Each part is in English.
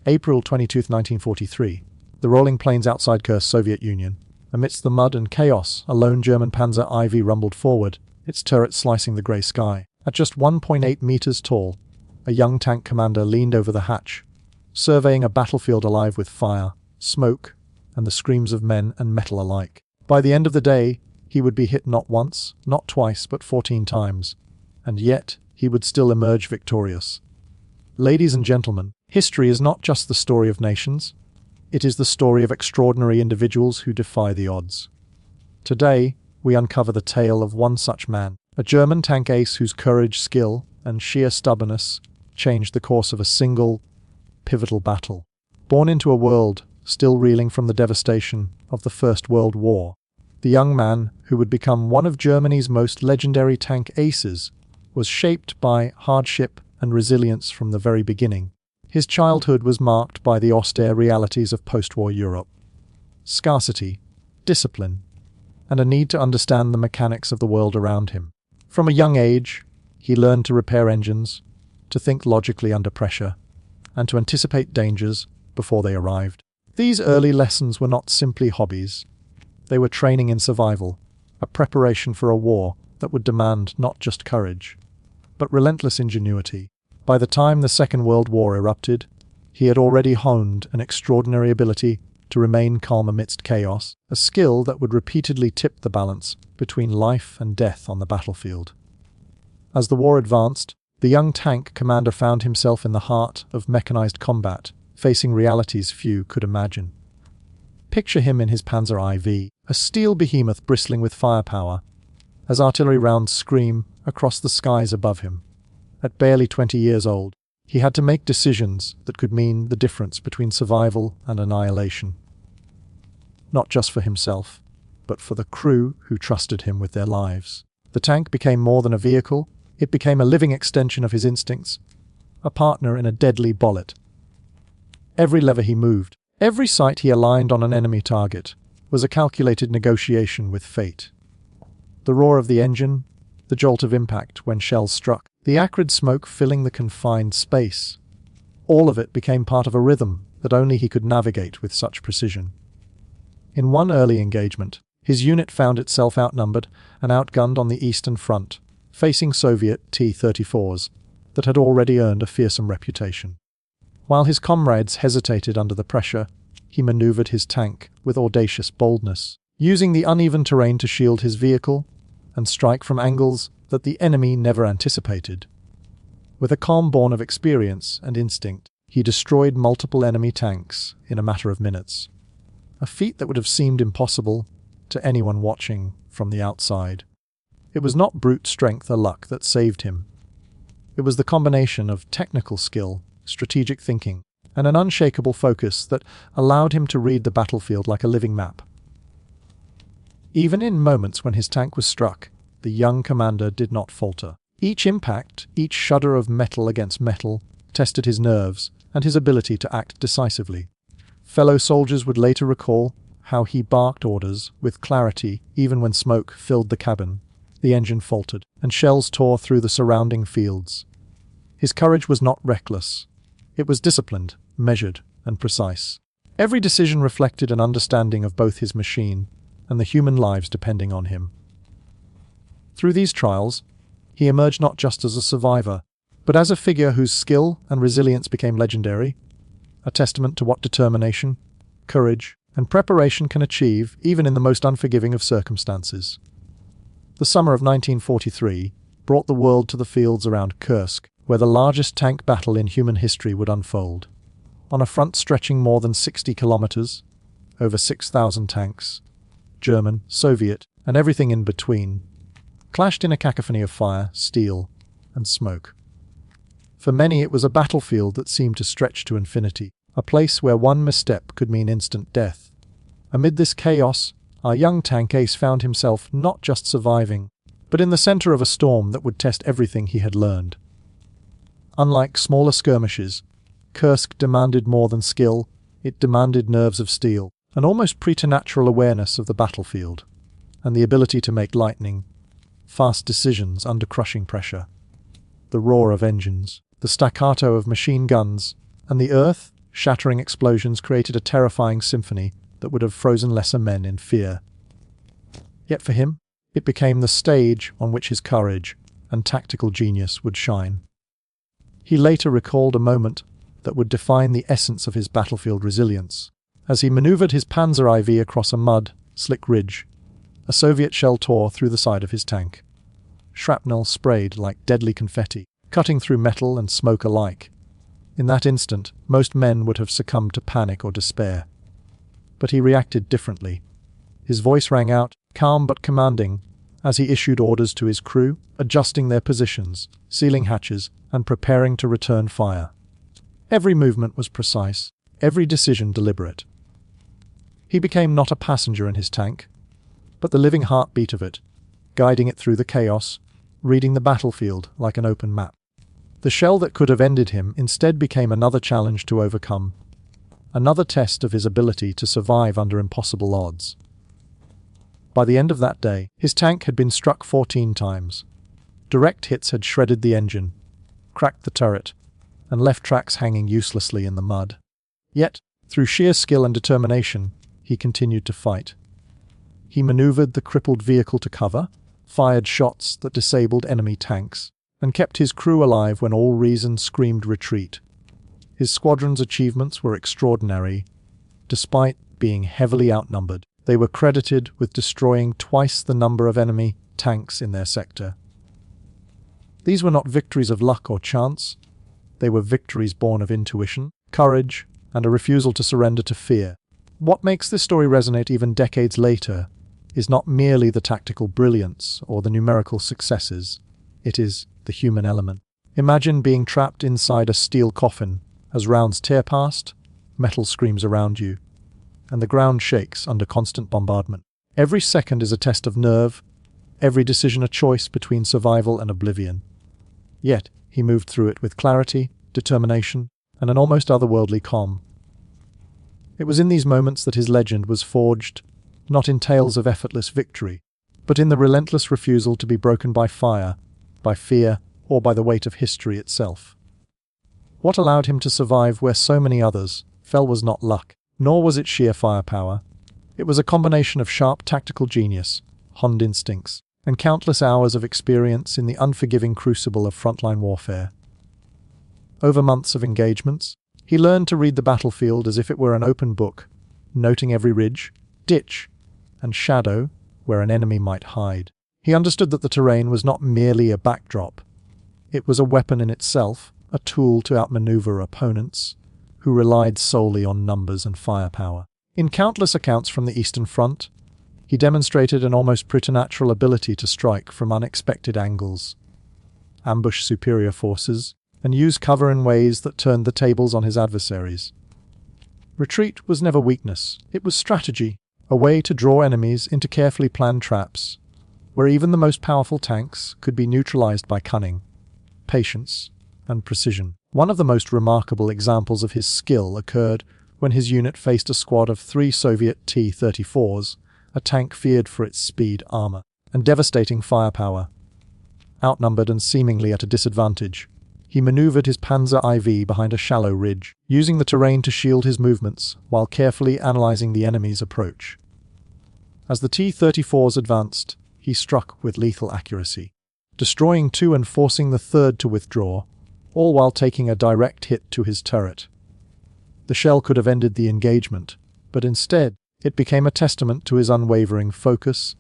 April 22, 1943. The rolling plains outside Kursk, Soviet Union. Amidst the mud and chaos, a lone German Panzer IV rumbled forward, its turret slicing the grey sky. At just 1.8 meters tall, a young tank commander leaned over the hatch, surveying a battlefield alive with fire, smoke, and the screams of men and metal alike. By the end of the day, he would be hit not once, not twice, but 14 times. And yet, he would still emerge victorious. Ladies and gentlemen, history is not just the story of nations. It is the story of extraordinary individuals who defy the odds. Today, we uncover the tale of one such man, a German tank ace whose courage, skill, and sheer stubbornness changed the course of a single, pivotal battle. Born into a world still reeling from the devastation of the First World War, the young man who would become one of Germany's most legendary tank aces was shaped by hardship and resilience from the very beginning. His childhood was marked by the austere realities of post-war Europe. Scarcity, discipline, and a need to understand the mechanics of the world around him. From a young age, he learned to repair engines, to think logically under pressure, and to anticipate dangers before they arrived. These early lessons were not simply hobbies. They were training in survival, a preparation for a war that would demand not just courage, but relentless ingenuity. By the time the Second World War erupted, he had already honed an extraordinary ability to remain calm amidst chaos, a skill that would repeatedly tip the balance between life and death on the battlefield. As the war advanced, the young tank commander found himself in the heart of mechanized combat, facing realities few could imagine. Picture him in his Panzer IV, a steel behemoth bristling with firepower, as artillery rounds scream across the skies above him. At barely 20 years old, he had to make decisions that could mean the difference between survival and annihilation. Not just for himself, but for the crew who trusted him with their lives. The tank became more than a vehicle, it became a living extension of his instincts, a partner in a deadly bullet. Every lever he moved, every sight he aligned on an enemy target, was a calculated negotiation with fate. The roar of the engine, the jolt of impact when shells struck, the acrid smoke filling the confined space. All of it became part of a rhythm that only he could navigate with such precision. In one early engagement, his unit found itself outnumbered and outgunned on the Eastern Front, facing Soviet T-34s that had already earned a fearsome reputation. While his comrades hesitated under the pressure, he maneuvered his tank with audacious boldness, using the uneven terrain to shield his vehicle and strike from angles that the enemy never anticipated. With a calm born of experience and instinct, he destroyed multiple enemy tanks in a matter of minutes, a feat that would have seemed impossible to anyone watching from the outside. It was not brute strength or luck that saved him. It was the combination of technical skill, strategic thinking, and an unshakable focus that allowed him to read the battlefield like a living map. Even in moments when his tank was struck, the young commander did not falter. Each impact, each shudder of metal against metal, tested his nerves and his ability to act decisively. Fellow soldiers would later recall how he barked orders with clarity even when smoke filled the cabin, the engine faltered, and shells tore through the surrounding fields. His courage was not reckless. It was disciplined, measured, and precise. Every decision reflected an understanding of both his machine and the human lives depending on him. Through these trials, he emerged not just as a survivor, but as a figure whose skill and resilience became legendary, a testament to what determination, courage, and preparation can achieve even in the most unforgiving of circumstances. The summer of 1943 brought the world to the fields around Kursk, where the largest tank battle in human history would unfold. On a front stretching more than 60 kilometers, over 6,000 tanks, German, Soviet, and everything in between, clashed in a cacophony of fire, steel, and smoke. For many it was a battlefield that seemed to stretch to infinity, a place where one misstep could mean instant death. Amid this chaos, our young tank ace found himself not just surviving, but in the center of a storm that would test everything he had learned. Unlike smaller skirmishes, Kursk demanded more than skill, it demanded nerves of steel, an almost preternatural awareness of the battlefield, and the ability to make lightning, fast decisions under crushing pressure. The roar of engines, the staccato of machine guns, and the earth shattering explosions created a terrifying symphony that would have frozen lesser men in fear. Yet for him, it became the stage on which his courage and tactical genius would shine. He later recalled a moment that would define the essence of his battlefield resilience. As he maneuvered his Panzer IV across a mud, slick ridge, a Soviet shell tore through the side of his tank. Shrapnel sprayed like deadly confetti, cutting through metal and smoke alike. In that instant, most men would have succumbed to panic or despair. But he reacted differently. His voice rang out, calm but commanding, as he issued orders to his crew, adjusting their positions, sealing hatches, and preparing to return fire. Every movement was precise, every decision deliberate. He became not a passenger in his tank, but the living heartbeat of it, guiding it through the chaos, reading the battlefield like an open map. The shell that could have ended him instead became another challenge to overcome, another test of his ability to survive under impossible odds. By the end of that day, his tank had been struck 14 times. Direct hits had shredded the engine, cracked the turret, and left tracks hanging uselessly in the mud. Yet, through sheer skill and determination, he continued to fight. He maneuvered the crippled vehicle to cover, fired shots that disabled enemy tanks, and kept his crew alive when all reason screamed retreat. His squadron's achievements were extraordinary. Despite being heavily outnumbered, they were credited with destroying twice the number of enemy tanks in their sector. These were not victories of luck or chance. They were victories born of intuition, courage, and a refusal to surrender to fear. What makes this story resonate even decades later is not merely the tactical brilliance or the numerical successes. It is the human element. Imagine being trapped inside a steel coffin as rounds tear past, metal screams around you, and the ground shakes under constant bombardment. Every second is a test of nerve, every decision a choice between survival and oblivion. Yet, he moved through it with clarity, determination, and an almost otherworldly calm. It was in these moments that his legend was forged, not in tales of effortless victory, but in the relentless refusal to be broken by fire, by fear, or by the weight of history itself. What allowed him to survive where so many others fell was not luck, nor was it sheer firepower. It was a combination of sharp tactical genius, honed instincts, and countless hours of experience in the unforgiving crucible of frontline warfare. Over months of engagements, he learned to read the battlefield as if it were an open book, noting every ridge, ditch, and shadow where an enemy might hide. He understood that the terrain was not merely a backdrop. It was a weapon in itself, a tool to outmaneuver opponents who relied solely on numbers and firepower. In countless accounts from the Eastern Front, he demonstrated an almost preternatural ability to strike from unexpected angles, ambush superior forces, and use cover in ways that turned the tables on his adversaries. Retreat was never weakness, it was strategy, a way to draw enemies into carefully planned traps, where even the most powerful tanks could be neutralized by cunning, patience, and precision. One of the most remarkable examples of his skill occurred when his unit faced a squad of 3 Soviet T-34s, a tank feared for its speed, armor, and devastating firepower. Outnumbered and seemingly at a disadvantage, he maneuvered his Panzer IV behind a shallow ridge, using the terrain to shield his movements while carefully analyzing the enemy's approach. As the T-34s advanced, he struck with lethal accuracy, destroying 2 and forcing the 3rd to withdraw, all while taking a direct hit to his turret. The shell could have ended the engagement, but instead, it became a testament to his unwavering focus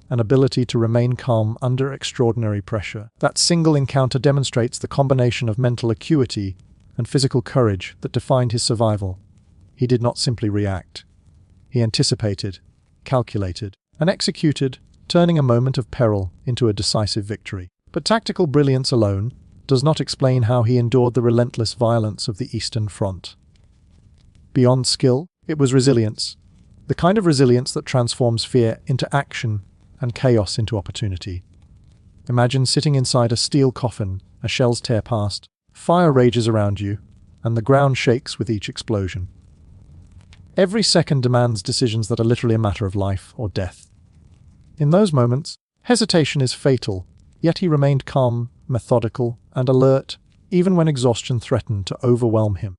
and ability to remain calm under extraordinary pressure. That single encounter demonstrates the combination of mental acuity and physical courage that defined his survival. He did not simply react. He anticipated, calculated, and executed, turning a moment of peril into a decisive victory. But tactical brilliance alone does not explain how he endured the relentless violence of the Eastern Front. Beyond skill, it was resilience, the kind of resilience that transforms fear into action and chaos into opportunity. Imagine sitting inside a steel coffin, as shells tear past, fire rages around you, and the ground shakes with each explosion. Every second demands decisions that are literally a matter of life or death. In those moments, hesitation is fatal, yet he remained calm, methodical, and alert, even when exhaustion threatened to overwhelm him.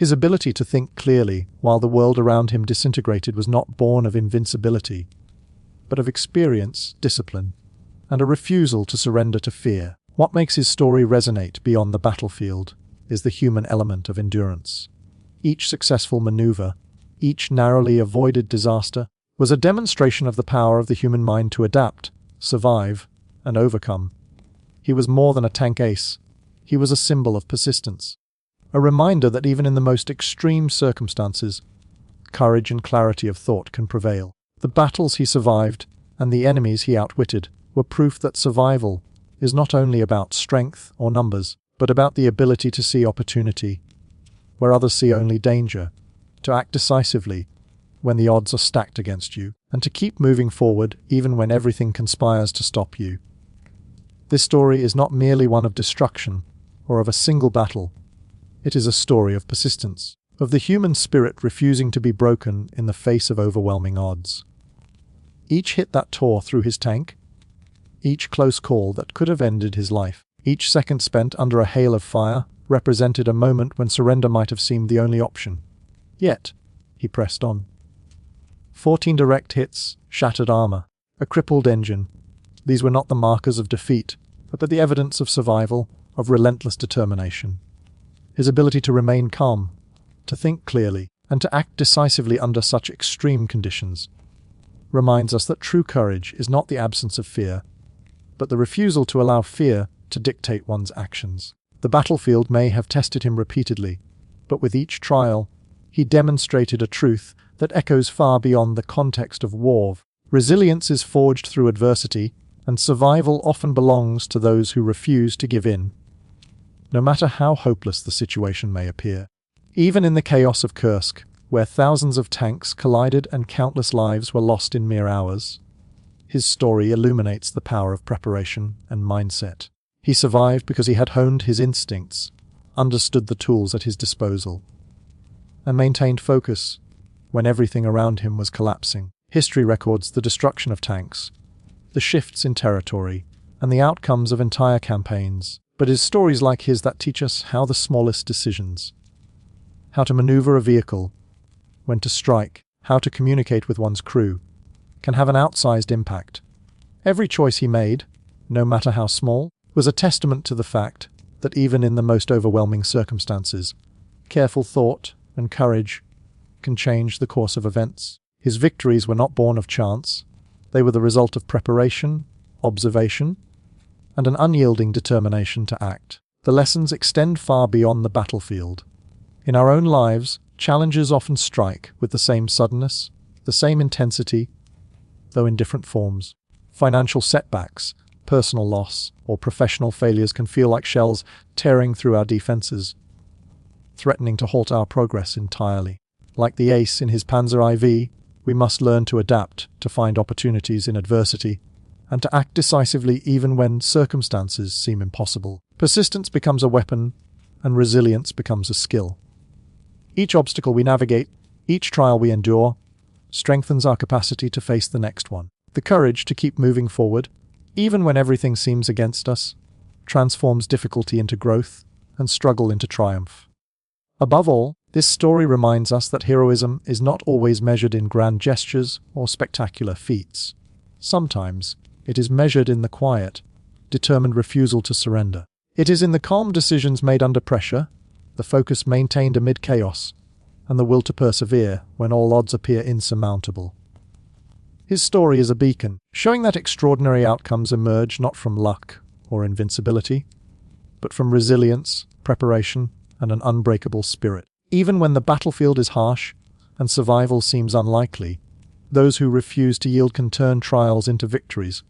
His ability to think clearly while the world around him disintegrated was not born of invincibility, but of experience, discipline, and a refusal to surrender to fear. What makes his story resonate beyond the battlefield is the human element of endurance. Each successful maneuver, each narrowly avoided disaster, was a demonstration of the power of the human mind to adapt, survive, and overcome. He was more than a tank ace. He was a symbol of persistence. A reminder that even in the most extreme circumstances, courage and clarity of thought can prevail. The battles he survived and the enemies he outwitted were proof that survival is not only about strength or numbers, but about the ability to see opportunity where others see only danger, to act decisively when the odds are stacked against you, and to keep moving forward even when everything conspires to stop you. This story is not merely one of destruction or of a single battle. It is a story of persistence, of the human spirit refusing to be broken in the face of overwhelming odds. Each hit that tore through his tank, each close call that could have ended his life, each second spent under a hail of fire represented a moment when surrender might have seemed the only option. Yet, he pressed on. 14 direct hits, shattered armor, a crippled engine. These were not the markers of defeat, but the evidence of survival, of relentless determination. His ability to remain calm, to think clearly, and to act decisively under such extreme conditions reminds us that true courage is not the absence of fear, but the refusal to allow fear to dictate one's actions. The battlefield may have tested him repeatedly, but with each trial, he demonstrated a truth that echoes far beyond the context of war. Resilience is forged through adversity, and survival often belongs to those who refuse to give in, no matter how hopeless the situation may appear. Even in the chaos of Kursk, where thousands of tanks collided and countless lives were lost in mere hours, his story illuminates the power of preparation and mindset. He survived because he had honed his instincts, understood the tools at his disposal, and maintained focus when everything around him was collapsing. History records the destruction of tanks, the shifts in territory, and the outcomes of entire campaigns. But it is stories like his that teach us how the smallest decisions, how to maneuver a vehicle, when to strike, how to communicate with one's crew, can have an outsized impact. Every choice he made, no matter how small, was a testament to the fact that even in the most overwhelming circumstances, careful thought and courage can change the course of events. His victories were not born of chance. They were the result of preparation, observation, and an unyielding determination to act. The lessons extend far beyond the battlefield. In our own lives, challenges often strike with the same suddenness, the same intensity, though in different forms. Financial setbacks, personal loss, or professional failures can feel like shells tearing through our defenses, threatening to halt our progress entirely. Like the ace in his Panzer IV, we must learn to adapt, to find opportunities in adversity, and to act decisively even when circumstances seem impossible. Persistence becomes a weapon, and resilience becomes a skill. Each obstacle we navigate, each trial we endure, strengthens our capacity to face the next one. The courage to keep moving forward, even when everything seems against us, transforms difficulty into growth and struggle into triumph. Above all, this story reminds us that heroism is not always measured in grand gestures or spectacular feats. Sometimes, it is measured in the quiet, determined refusal to surrender. It is in the calm decisions made under pressure, the focus maintained amid chaos, and the will to persevere when all odds appear insurmountable. His story is a beacon, showing that extraordinary outcomes emerge not from luck or invincibility, but from resilience, preparation, and an unbreakable spirit. Even when the battlefield is harsh and survival seems unlikely, those who refuse to yield can turn trials into victories,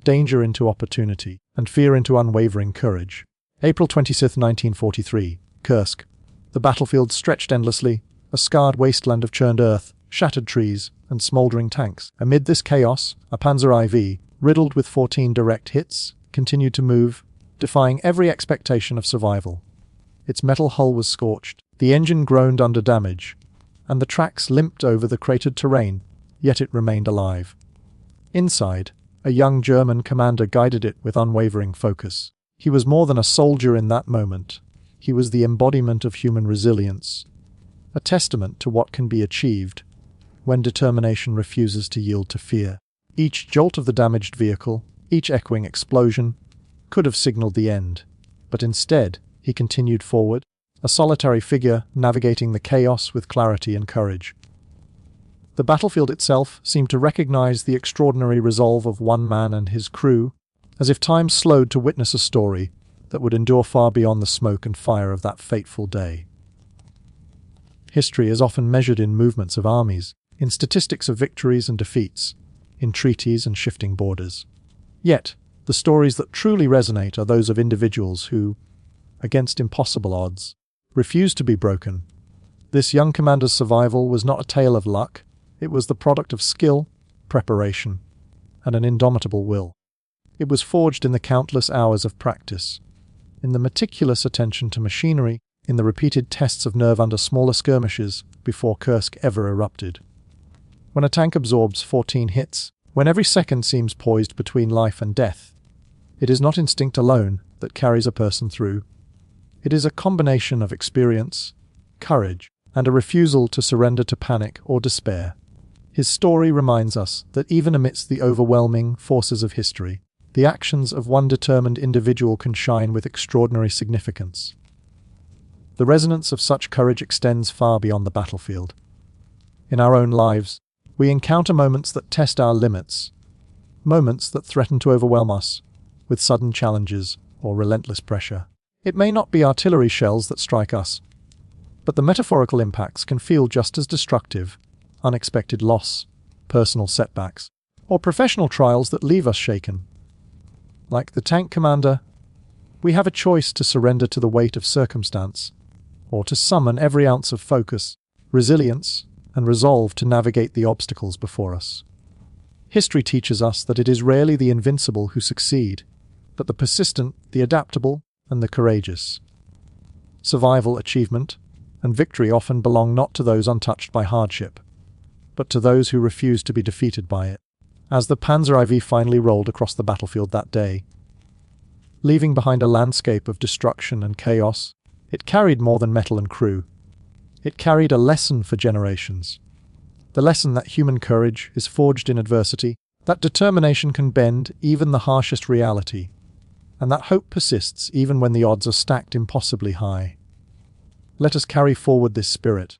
danger into opportunity, and fear into unwavering courage. April 26, 1943, Kursk. The battlefield stretched endlessly, a scarred wasteland of churned earth, shattered trees, and smoldering tanks. Amid this chaos, a Panzer IV, riddled with 14 direct hits, continued to move, defying every expectation of survival. Its metal hull was scorched, the engine groaned under damage, and the tracks limped over the cratered terrain, yet it remained alive. Inside, a young German commander guided it with unwavering focus. He was more than a soldier in that moment. He was the embodiment of human resilience, a testament to what can be achieved when determination refuses to yield to fear. Each jolt of the damaged vehicle, each echoing explosion, could have signaled the end, but instead he continued forward, a solitary figure navigating the chaos with clarity and courage. The battlefield itself seemed to recognize the extraordinary resolve of one man and his crew, as if time slowed to witness a story that would endure far beyond the smoke and fire of that fateful day. History is often measured in movements of armies, in statistics of victories and defeats, in treaties and shifting borders. Yet, the stories that truly resonate are those of individuals who, against impossible odds, refused to be broken. This young commander's survival was not a tale of luck, it was the product of skill, preparation, and an indomitable will. It was forged in the countless hours of practice, in the meticulous attention to machinery, in the repeated tests of nerve under smaller skirmishes before Kursk ever erupted. When a tank absorbs 14 hits, when every second seems poised between life and death, it is not instinct alone that carries a person through. It is a combination of experience, courage, and a refusal to surrender to panic or despair. His story reminds us that even amidst the overwhelming forces of history, the actions of one determined individual can shine with extraordinary significance. The resonance of such courage extends far beyond the battlefield. In our own lives, we encounter moments that test our limits, moments that threaten to overwhelm us with sudden challenges or relentless pressure. It may not be artillery shells that strike us, but the metaphorical impacts can feel just as destructive: unexpected loss, personal setbacks, or professional trials that leave us shaken. Like the tank commander, we have a choice to surrender to the weight of circumstance, or to summon every ounce of focus, resilience, and resolve to navigate the obstacles before us. History teaches us that it is rarely the invincible who succeed, but the persistent, the adaptable, and the courageous. Survival, achievement, and victory often belong not to those untouched by hardship, but to those who refuse to be defeated by it. As the Panzer IV finally rolled across the battlefield that day, leaving behind a landscape of destruction and chaos, it carried more than metal and crew. It carried a lesson for generations. The lesson that human courage is forged in adversity, that determination can bend even the harshest reality, and that hope persists even when the odds are stacked impossibly high. Let us carry forward this spirit,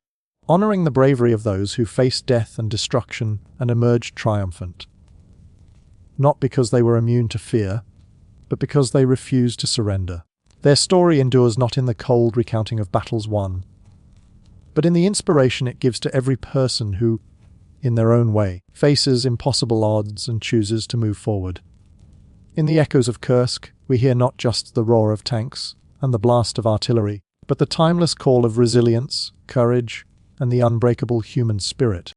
honoring the bravery of those who faced death and destruction and emerged triumphant. Not because they were immune to fear, but because they refused to surrender. Their story endures not in the cold recounting of battles won, but in the inspiration it gives to every person who, in their own way, faces impossible odds and chooses to move forward. In the echoes of Kursk, we hear not just the roar of tanks and the blast of artillery, but the timeless call of resilience, courage, and the unbreakable human spirit.